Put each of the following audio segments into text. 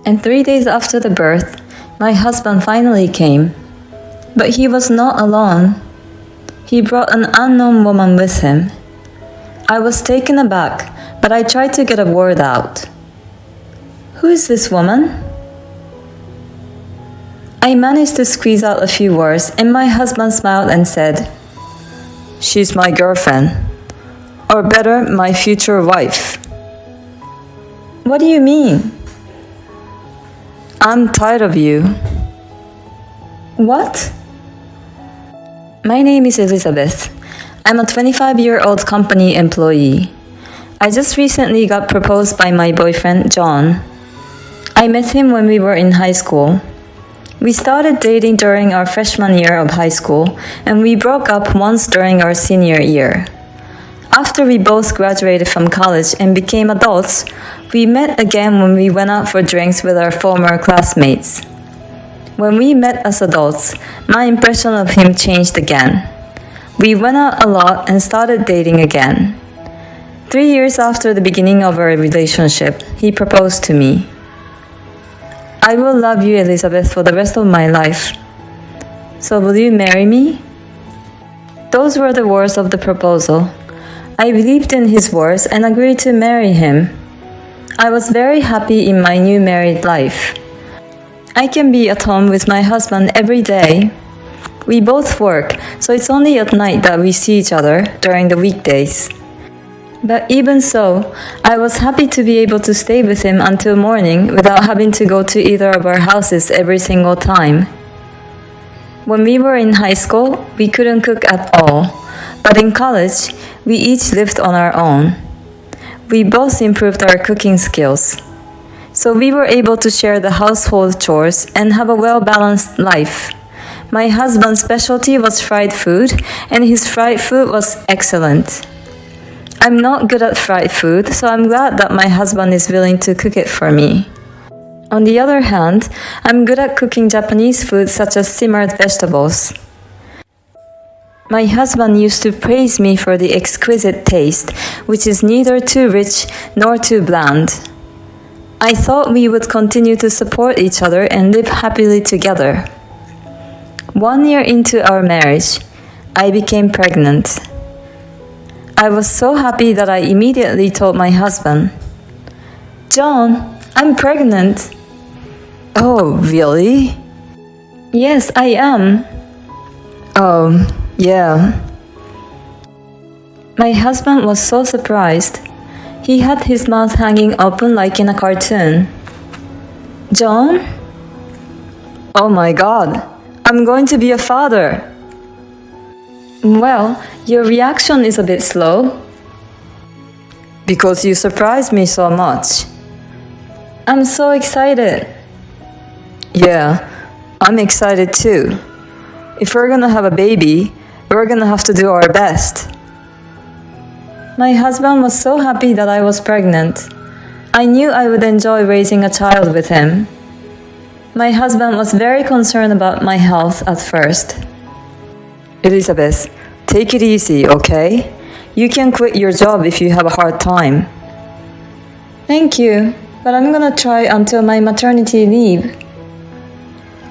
And 3 days after the birth, my husband finally came. But he was not alone. He brought an unknown woman with him. I was taken aback, but I tried to get a word out. "Who is this woman?" I managed to squeeze out a few words, and my husband smiled and said, "She's my girlfriend. Or better, my future wife." "What do you mean?" "I'm tired of you." "What?" My name is Elizabeth. I'm a 25-year-old company employee. I just recently got proposed by my boyfriend, John. I met him when we were in high school. We started dating during our freshman year of high school, and we broke up once during our senior year. After we both graduated from college and became adults, we met again when we went out for drinks with our former classmates. When we met as adults, my impression of him changed again. We went out a lot and started dating again. 3 years after the beginning of our relationship, he proposed to me. "I will love you, Elizabeth, for the rest of my life. So will you marry me?" Those were the words of the proposal. I believed in his words and agreed to marry him. I was very happy in my new married life. I can be at home with my husband every day. We both work, so it's only at night that we see each other during the weekdays. But even so, I was happy to be able to stay with him until morning without having to go to either of our houses every single time. When we were in high school, we couldn't cook at all. But in college, we each lived on our own. We both improved our cooking skills. So we were able to share the household chores and have a well-balanced life. My husband's specialty was fried food, and his fried food was excellent. I'm not good at fried food, so I'm glad that my husband is willing to cook it for me. On the other hand, I'm good at cooking Japanese food such as simmered vegetables. My husband used to praise me for the exquisite taste, which is neither too rich nor too bland. I thought we would continue to support each other and live happily together. 1 year into our marriage, I became pregnant. I was so happy that I immediately told my husband, "John, I'm pregnant." "Oh, really?" "Yes, I am." Yeah. My husband was so surprised. He had his mouth hanging open like in a cartoon. "John?" "Oh my God, I'm going to be a father." "Well, your reaction is a bit slow." "Because you surprised me so much." "I'm so excited." "Yeah, I'm excited too. If we're gonna have a baby, we're gonna have to do our best." My husband was so happy that I was pregnant. I knew I would enjoy raising a child with him. My husband was very concerned about my health at first. "Elizabeth, take it easy, okay? You can quit your job if you have a hard time." "Thank you, but I'm gonna try until my maternity leave."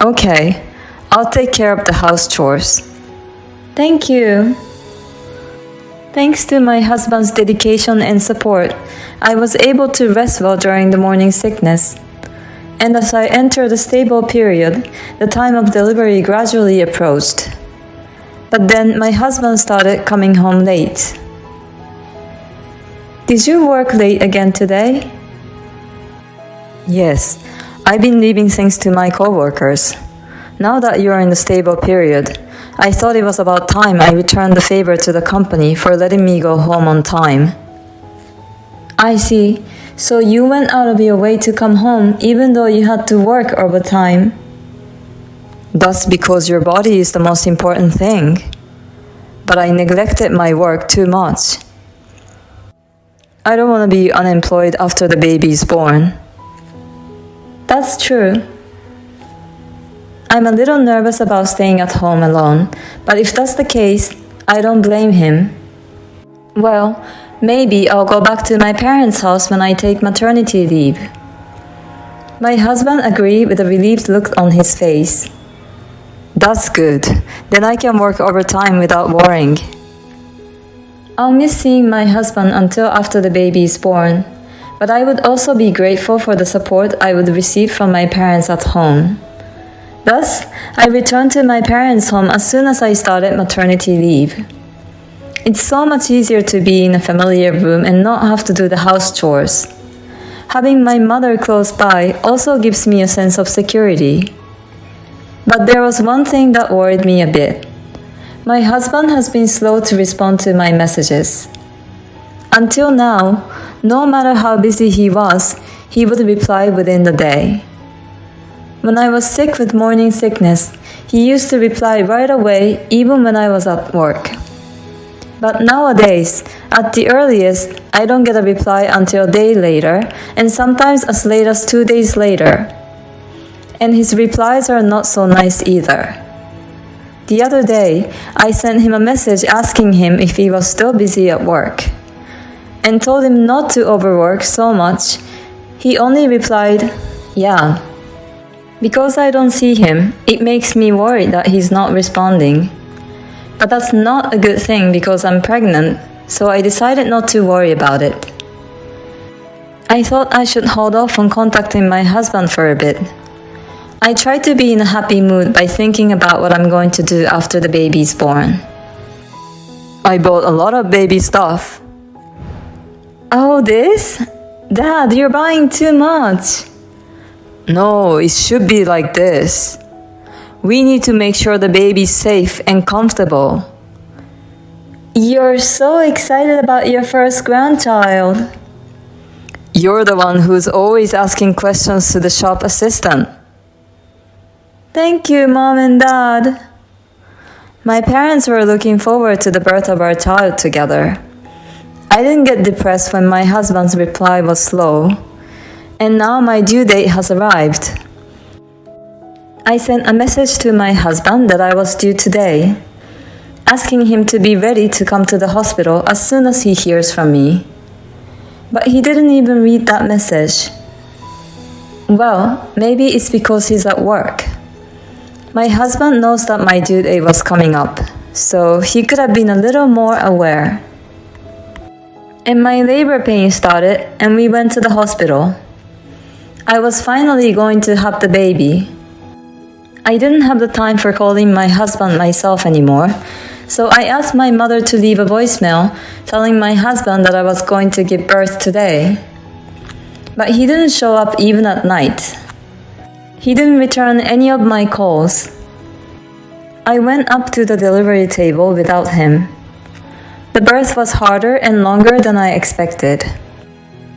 "Okay, I'll take care of the house chores." "Thank you." Thanks to my husband's dedication and support, I was able to rest well during the morning sickness. And as I entered the stable period, the time of delivery gradually approached. But then my husband started coming home late. "Did you work late again today?" "Yes, I've been leaving things to my coworkers. Now that you're in the stable period, I thought it was about time I returned the favor to the company for letting me go home on time." "I see. So you went out of your way to come home even though you had to work overtime." "That's because your body is the most important thing. But I neglected my work too much. I don't want to be unemployed after the baby is born." "That's true. I'm a little nervous about staying at home alone, but if that's the case, I don't blame him. Well, maybe I'll go back to my parents' house when I take maternity leave." My husband agreed with a relieved look on his face. That's good. Then I can work overtime without worrying. I'll miss seeing my husband until after the baby is born, but I would also be grateful for the support I would receive from my parents at home. Thus, I returned to my parents' home as soon as I started maternity leave. It's so much easier to be in a familiar room and not have to do the house chores. Having my mother close by also gives me a sense of security. But there was one thing that worried me a bit. My husband has been slow to respond to my messages. Until now, no matter how busy he was, he would reply within the day. When I was sick with morning sickness, he used to reply right away even when I was at work. But nowadays, at the earliest, I don't get a reply until a day later, and sometimes as late as 2 days later. And his replies are not so nice either. The other day, I sent him a message asking him if he was still busy at work, and told him not to overwork so much. He only replied, "Yeah." Because I don't see him, it makes me worried that he's not responding. But that's not a good thing because I'm pregnant, so I decided not to worry about it. I thought I should hold off on contacting my husband for a bit. I try to be in a happy mood by thinking about what I'm going to do after the baby's born. I bought a lot of baby stuff. Oh, this? Dad, you're buying too much. No, it should be like this. We need to make sure the baby's safe and comfortable. You're so excited about your first grandchild. You're the one who's always asking questions to the shop assistant. Thank you, Mom and Dad. My parents were looking forward to the birth of our child together. I didn't get depressed when my husband's reply was slow, and now my due date has arrived. I sent a message to my husband that I was due today, asking him to be ready to come to the hospital as soon as he hears from me. But he didn't even read that message. Well, maybe it's because he's at work. My husband knows that my due date was coming up, so he could have been a little more aware. And my labor pain started, and we went to the hospital. I was finally going to have the baby. I didn't have the time for calling my husband myself anymore, so I asked my mother to leave a voicemail telling my husband that I was going to give birth today. But he didn't show up even at night. He didn't return any of my calls. I went up to the delivery table without him. The birth was harder and longer than I expected.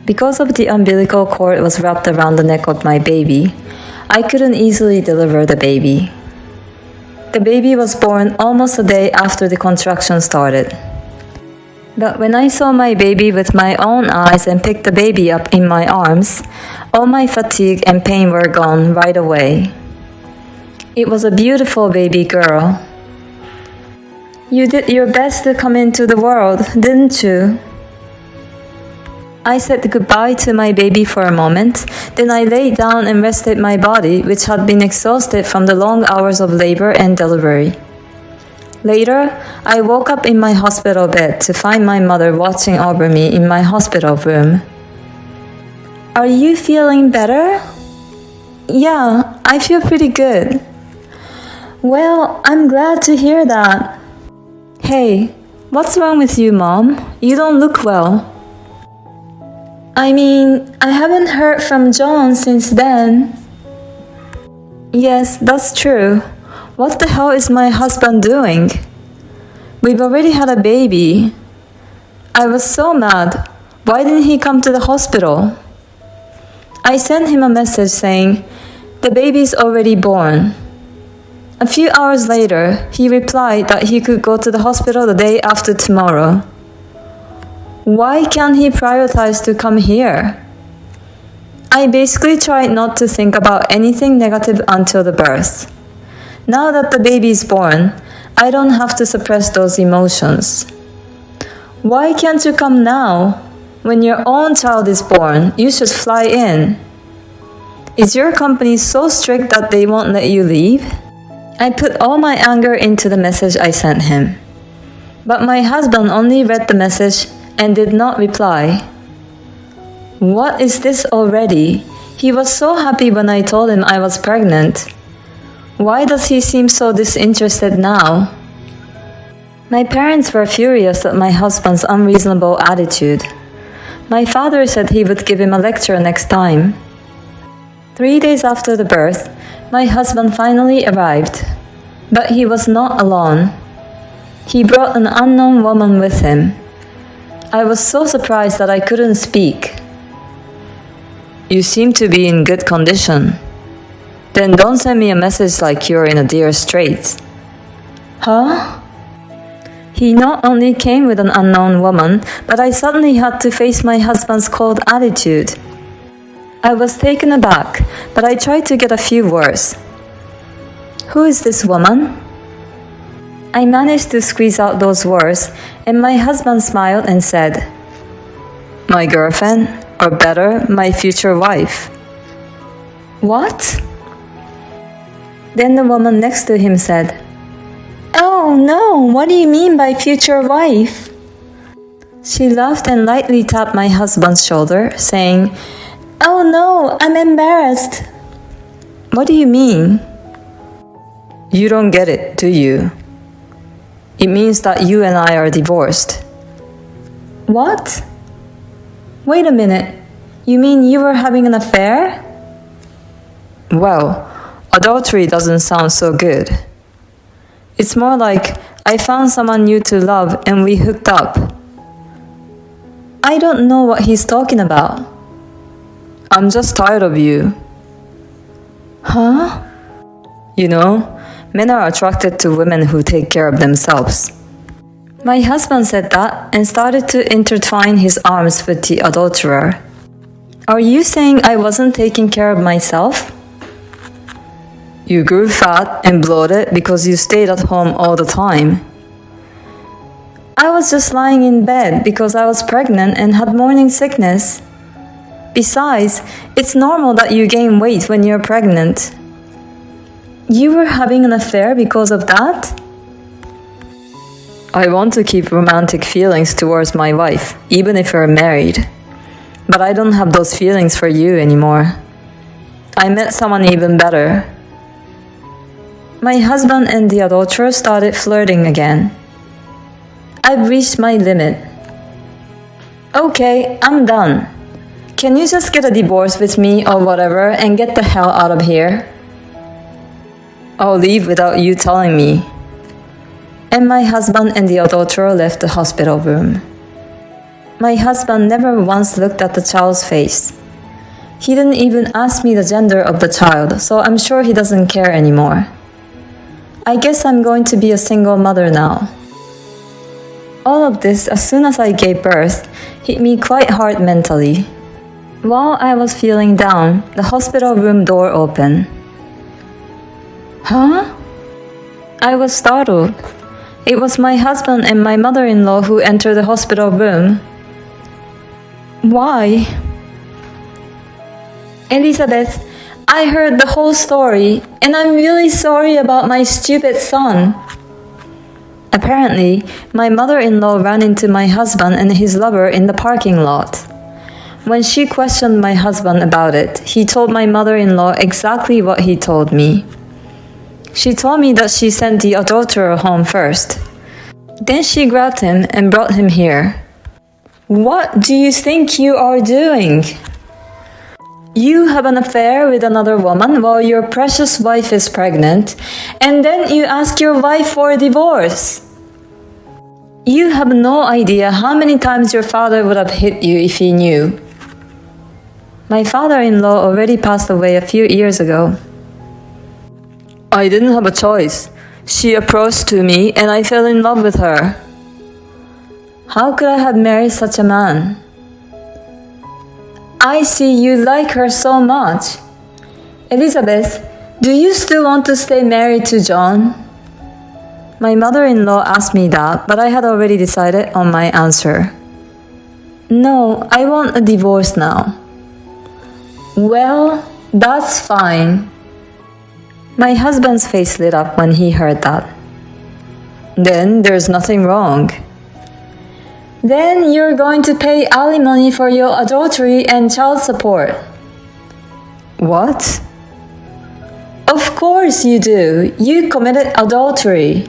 Because of the umbilical cord was wrapped around the neck of my baby, I couldn't easily deliver the baby. The baby was born almost a day after the contraction started. But when I saw my baby with my own eyes and picked the baby up in my arms, all my fatigue and pain were gone right away. It was a beautiful baby girl. You did your best to come into the world, didn't you? I said goodbye to my baby for a moment, then I lay down and rested my body, which had been exhausted from the long hours of labor and delivery. Later, I woke up in my hospital bed to find my mother watching over me in my hospital room. Are you feeling better? Yeah, I feel pretty good. Well, I'm glad to hear that. Hey, what's wrong with you, Mom? You don't look well. I mean, I haven't heard from John since then. Yes, that's true. What the hell is my husband doing? We've already had a baby. I was so mad. Why didn't he come to the hospital? I sent him a message saying, "The baby's already born." A few hours later, he replied that he could go to the hospital the day after tomorrow. Why can't he prioritize to come here? I basically tried not to think about anything negative until the birth. Now that the baby is born, I don't have to suppress those emotions. Why can't you come now? When your own child is born, you should fly in. Is your company so strict that they won't let you leave? I put all my anger into the message I sent him. But my husband only read the message and did not reply. What is this already? He was so happy when I told him I was pregnant. Why does he seem so disinterested now? My parents were furious at my husband's unreasonable attitude. My father said he would give him a lecture next time. 3 days after the birth, my husband finally arrived, but he was not alone. He brought an unknown woman with him. I was so surprised that I couldn't speak. You seem to be in good condition. Then don't send me a message like you're in a dire straits. Huh? He not only came with an unknown woman, but I suddenly had to face my husband's cold attitude. I was taken aback, but I tried to get a few words. Who is this woman? I managed to squeeze out those words, and my husband smiled and said, My girlfriend, or better, my future wife. What? Then the woman next to him said, Oh no, what do you mean by future wife? She laughed and lightly tapped my husband's shoulder, saying, Oh no, I'm embarrassed. What do you mean? You don't get it, do you? It means that you and I are divorced. What? Wait a minute. You mean you were having an affair? Well, adultery doesn't sound so good. It's more like I found someone new to love and we hooked up. I don't know what he's talking about. I'm just tired of you. Huh? You know, men are attracted to women who take care of themselves. My husband said that and started to intertwine his arms with the adulterer. Are you saying I wasn't taking care of myself? You grew fat and bloated because you stayed at home all the time. I was just lying in bed because I was pregnant and had morning sickness. Besides, it's normal that you gain weight when you're pregnant. You were having an affair because of that? I want to keep romantic feelings towards my wife, even if we're married. But I don't have those feelings for you anymore. I met someone even better. My husband and the adulterer started flirting again. I've reached my limit. Okay, I'm done. Can you just get a divorce with me or whatever and get the hell out of here? I'll leave without you telling me. And my husband and the adulterer left the hospital room. My husband never once looked at the child's face. He didn't even ask me the gender of the child, so I'm sure he doesn't care anymore. I guess I'm going to be a single mother now. All of this, as soon as I gave birth, hit me quite hard mentally. While I was feeling down, the hospital room door opened. Huh? I was startled. It was my husband and my mother-in-law who entered the hospital room. Why? Elizabeth, I heard the whole story, and I'm really sorry about my stupid son. Apparently, my mother-in-law ran into my husband and his lover in the parking lot. When she questioned my husband about it, he told my mother-in-law exactly what he told me. She told me that she sent the adulterer home first. Then she grabbed him and brought him here. What do you think you are doing? You have an affair with another woman while your precious wife is pregnant, and then you ask your wife for a divorce. You have no idea how many times your father would have hit you if he knew. My father-in-law already passed away a few years ago. I didn't have a choice. She approached to me and I fell in love with her. How could I have married such a man? I see you like her so much. Elizabeth, do you still want to stay married to John? My mother-in-law asked me that, but I had already decided on my answer. No, I want a divorce now. Well, That's fine. My husband's face lit up when he heard that. Then there's nothing wrong. Then you're going to pay alimony for your adultery and child support. What? Of course you do. You committed adultery.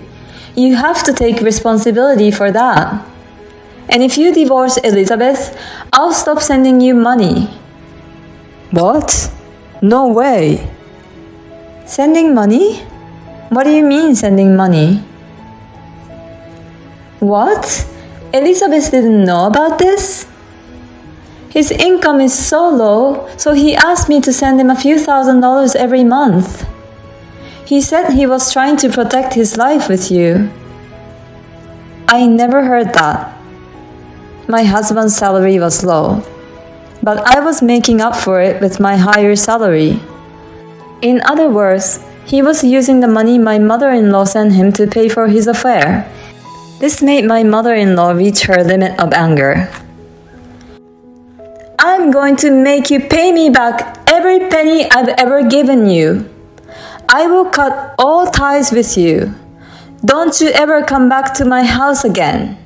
You have to take responsibility for that. And if you divorce Elizabeth, I'll stop sending you money. What? No way. Sending money? What do you mean sending money? What? Elizabeth didn't know about this? His income is so low, so he asked me to send him a few $1,000s every month. He said he was trying to protect his life with you. I never heard that. My husband's salary was low, but I was making up for it with my higher salary. In other words, he was using the money my mother-in-law sent him to pay for his affair. This made my mother-in-law reach her limit of anger. I'm going to make you pay me back every penny I've ever given you. I will cut all ties with you. Don't you ever come back to my house again.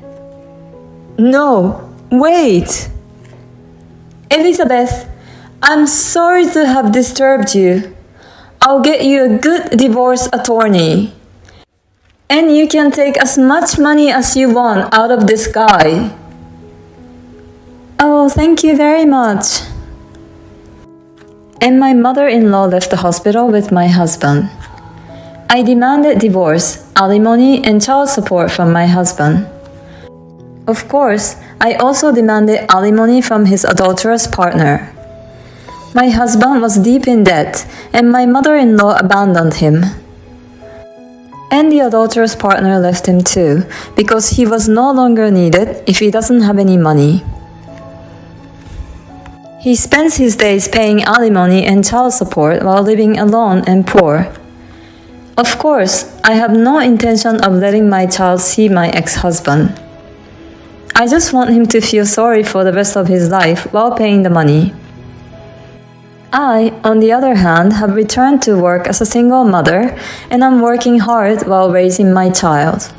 No, wait. Elizabeth, I'm sorry to have disturbed you. I'll get you a good divorce attorney. And you can take as much money as you want out of this guy. Oh, thank you very much. And my mother-in-law left the hospital with my husband. I demanded divorce, alimony, and child support from my husband. Of course, I also demanded alimony from his adulterous partner. My husband was deep in debt, and my mother-in-law abandoned him. And the adulterous partner left him too, because he was no longer needed if he doesn't have any money. He spends his days paying alimony and child support while living alone and poor. Of course, I have no intention of letting my child see my ex-husband. I just want him to feel sorry for the rest of his life while paying the money. I, on the other hand, have returned to work as a single mother, and I'm working hard while raising my child.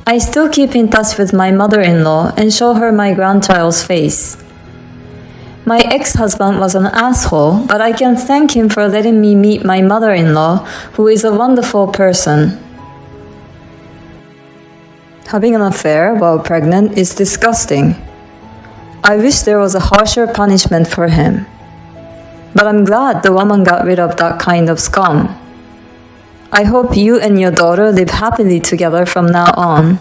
I still keep in touch with my mother-in-law and show her my grandchild's face. My ex-husband was an asshole, but I can thank him for letting me meet my mother-in-law, who is a wonderful person. Having an affair while pregnant is disgusting. I wish there was a harsher punishment for him. But I'm glad the woman got rid of that kind of scum. I hope you and your daughter live happily together from now on.